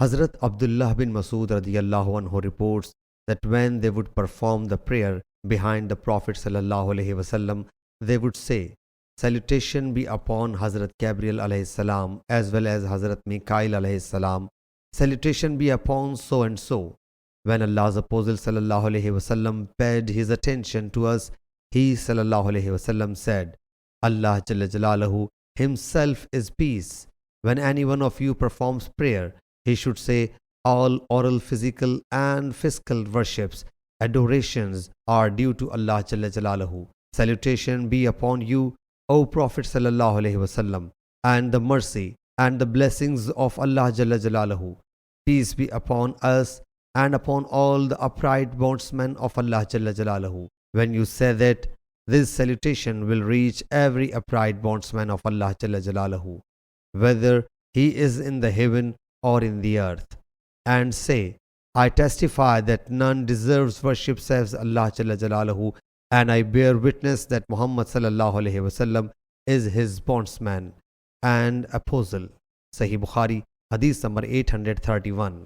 Hazrat Abdullah bin Masud radiyallahu anhu reports that when they would perform the prayer behind the Prophet sallallahu alaihi wasallam, they would say, "Salutation be upon Hazrat Gabriel alayhi salam as well as Hazrat Mikail alayhi salam. Salutation be upon so and so." When Allah's Apostle sallallahu alaihi wasallam paid his attention to us, he sallallahu alaihi wasallam said, "Allah Jalla Jalaluhu himself is peace. When any one of you performs prayer, he should say, all oral, physical and physical worships, adorations are due to Allah Jalla Jalaluhu. Salutation be upon you, O Prophet sallallahu alaihi wasallam, and the mercy and the blessings of Allah Jalla Jalaluhu. Peace be upon us and upon all the upright bondsmen of Allah Jalla Jalaluhu." When you say that, this salutation will reach every upright bondsman of Allah Jalla Jalaluhu, whether he is in the heaven or in the earth, and say, "I testify that none deserves worship save Allah Jalla Jalaluhu, and I bear witness that Muhammad sallallahu alaihi wasallam is his bondsman and apostle." Sahih Bukhari, Hadith number 831.